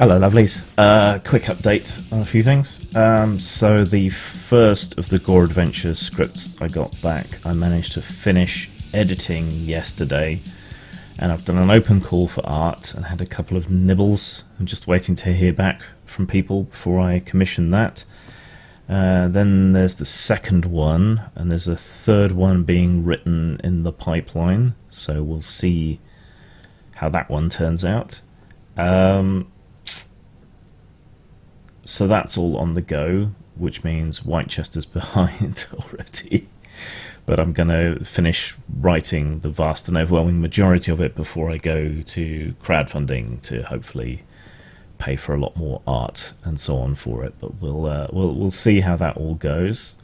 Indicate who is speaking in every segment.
Speaker 1: Hello, lovelies. Quick update on a few things. So the first of the Gore Adventures scripts I got back, I managed to finish editing yesterday, and I've done an open call for art and had a couple of nibbles. I'm just waiting to hear back from people before I commission that. Then there's the second one, and there's a third one being written in the pipeline, so we'll see how that one turns out. So that's all on the go, which means Whitechester's behind already. But I'm going to finish writing the vast and overwhelming majority of it before I go to crowdfunding to hopefully pay for a lot more art and so on for it. But we'll see how that all goes.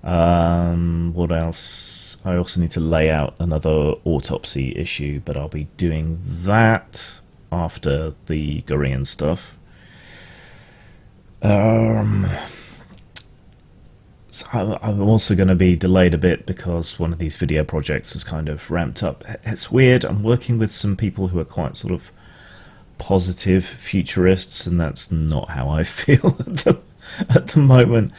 Speaker 1: What else? I also need to lay out another autopsy issue, but I'll be doing that after the Gorean stuff. So I'm also going to be delayed a bit because one of these video projects has kind of ramped up. It's weird. I'm working with some people who are quite sort of positive futurists, and that's not how I feel at the moment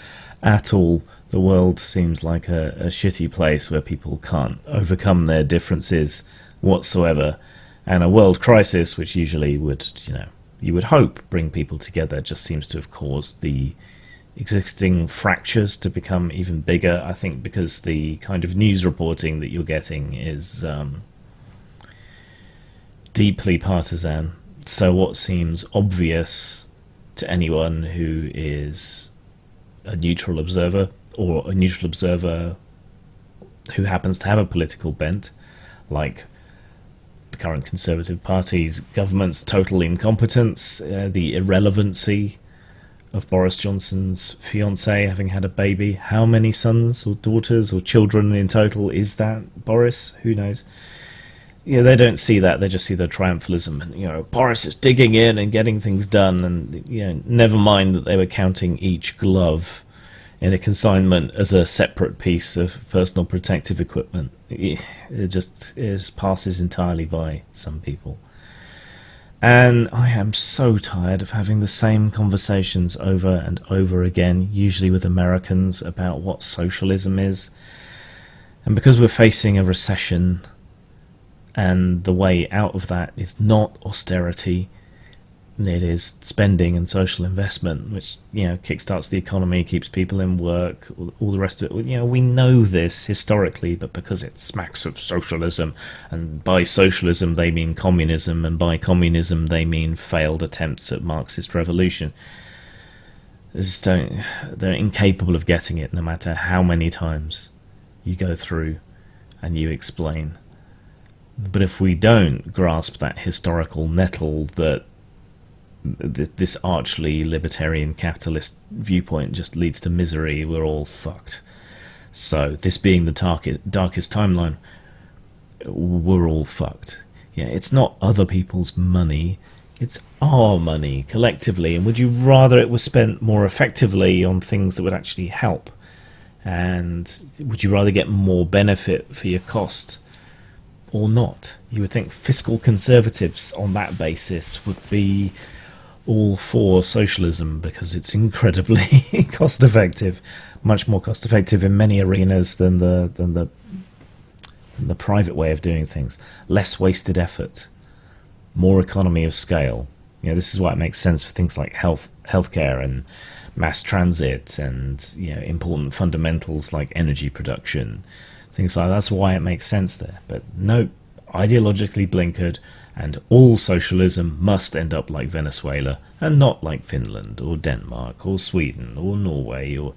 Speaker 1: at all. The world seems like a shitty place where people can't overcome their differences whatsoever, and a world crisis, which usually would, you would hope bring people together, just seems to have caused the existing fractures to become even bigger. I think because the kind of news reporting that you're getting is deeply partisan. So what seems obvious to anyone who is a neutral observer, or a neutral observer who happens to have a political bent, like the current Conservative Party's government's total incompetence, the irrelevancy of Boris Johnson's fiancée having had a baby. How many sons or daughters or children in total is that, Boris? Who knows? They don't see that. They just see the triumphalism. And, Boris is digging in and getting things done. And, never mind that they were counting each glove in a consignment as a separate piece of personal protective equipment. It just passes entirely by some people. And I am so tired of having the same conversations over and over again, usually with Americans, about what socialism is. And because we're facing a recession, and the way out of that is not austerity, it is spending and social investment, which kickstarts the economy, keeps people in work, all the rest of it. We know this historically, but because it smacks of socialism, and by socialism they mean communism, and by communism they mean failed attempts at Marxist revolution. They're incapable of getting it, no matter how many times you go through and you explain. But if we don't grasp that historical nettle that this archly libertarian capitalist viewpoint just leads to misery, we're all fucked. So this being the darkest timeline, we're all fucked. It's not other people's money, it's our money collectively. And would you rather it was spent more effectively on things that would actually help? And would you rather get more benefit for your cost or not? You would think fiscal conservatives on that basis would be all for socialism because it's incredibly cost effective, much more cost effective in many arenas than the private way of doing things. Less wasted effort, more economy of scale. This is why it makes sense for things like healthcare and mass transit and important fundamentals like energy production, things like that. That's why it makes sense there. But no, ideologically blinkered. And all socialism must end up like Venezuela, and not like Finland, or Denmark, or Sweden, or Norway, or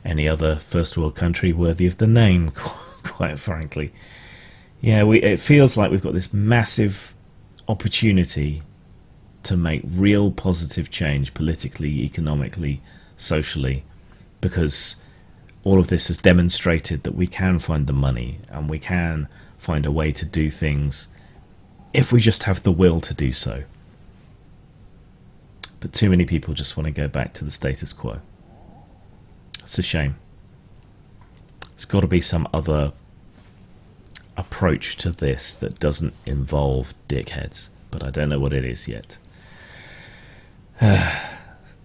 Speaker 1: any other first world country worthy of the name, quite frankly. It feels like we've got this massive opportunity to make real positive change politically, economically, socially, because all of this has demonstrated that we can find the money, and we can find a way to do things if we just have the will to do so. But too many people just want to go back to the status quo. It's a shame. There's got to be some other approach to this that doesn't involve dickheads, but I don't know what it is yet.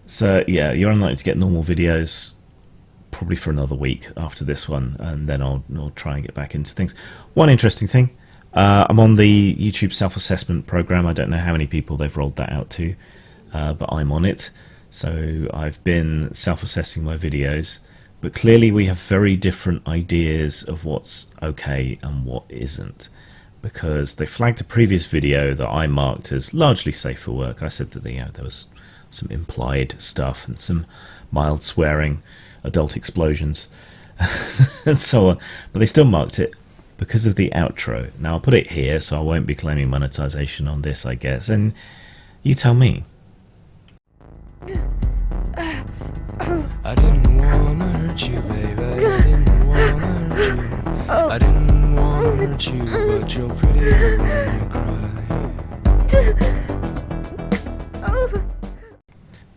Speaker 1: So yeah, you're unlikely to get normal videos probably for another week after this one, and then I'll try and get back into things. One interesting thing, I'm on the YouTube self-assessment program. I don't know how many people they've rolled that out to, but I'm on it. So I've been self-assessing my videos, but clearly we have very different ideas of what's okay and what isn't, because they flagged a previous video that I marked as largely safe for work. I said that there was some implied stuff and some mild swearing, adult explosions, and so on, but they still marked it because of the outro. Now I'll put it here, so I won't be claiming monetization on this, I guess, and you tell me.
Speaker 2: I didn't wanna hurt you, baby. I didn't wanna hurt you. I didn't wanna hurt you, but you're pretty good when you cry.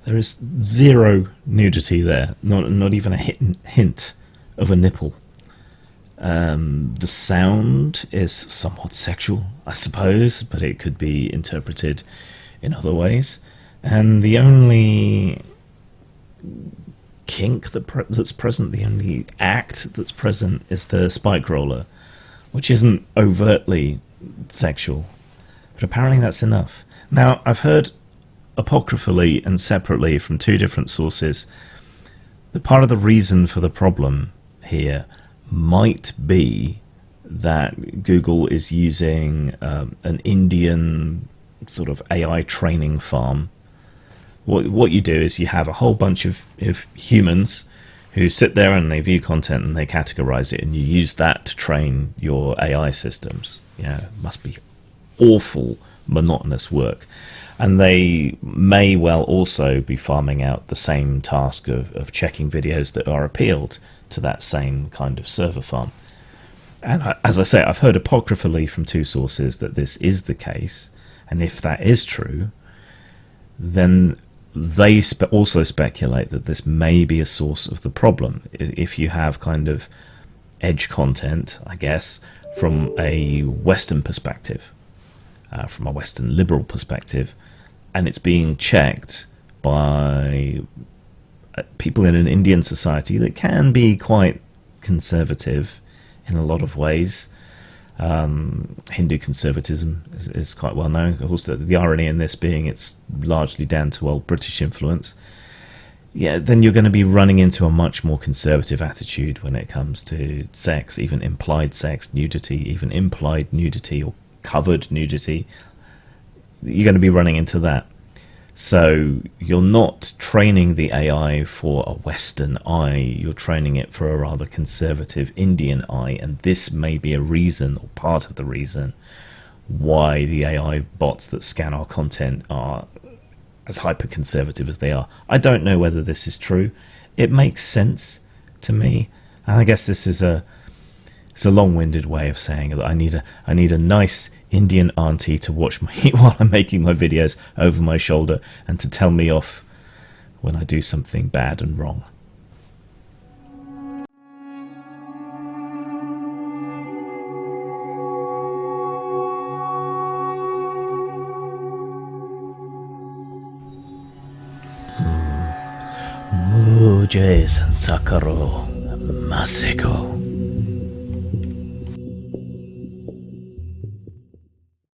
Speaker 1: There is zero nudity there, not even a hint of a nipple. The sound is somewhat sexual, I suppose, but it could be interpreted in other ways. And the only kink that's present, the only act that's present, is the spike roller, which isn't overtly sexual, but apparently that's enough. Now, I've heard apocryphally and separately from two different sources that part of the reason for the problem here might be that Google is using an Indian sort of AI training farm. What you do is you have a whole bunch of humans who sit there and they view content and they categorize it, and you use that to train your AI systems. Yeah, it must be awful, monotonous work. And they may well also be farming out the same task of checking videos that are appealed to that same kind of server farm. And as I say, I've heard apocryphally from two sources that this is the case. And if that is true, then they also speculate that this may be a source of the problem. If you have kind of edge content, I guess, from a Western perspective, from a Western liberal perspective, and it's being checked by people in an Indian society that can be quite conservative in a lot of ways. Hindu conservatism is quite well known. Of course, the irony in this being it's largely down to old British influence. Yeah, then you're going to be running into a much more conservative attitude when it comes to sex, even implied sex, nudity, even implied nudity or covered nudity. You're going to be running into that. So you're not training the AI for a Western eye, you're training it for a rather conservative Indian eye, and this may be a reason, or part of the reason, why the AI bots that scan our content are as hyper-conservative as they are. I don't know whether this is true. It makes sense to me, and I guess this is it's a long-winded way of saying that I need a nice Indian auntie to watch me while I'm making my videos over my shoulder and to tell me off when I do something bad and wrong. Mujes and Sakaro Maseko.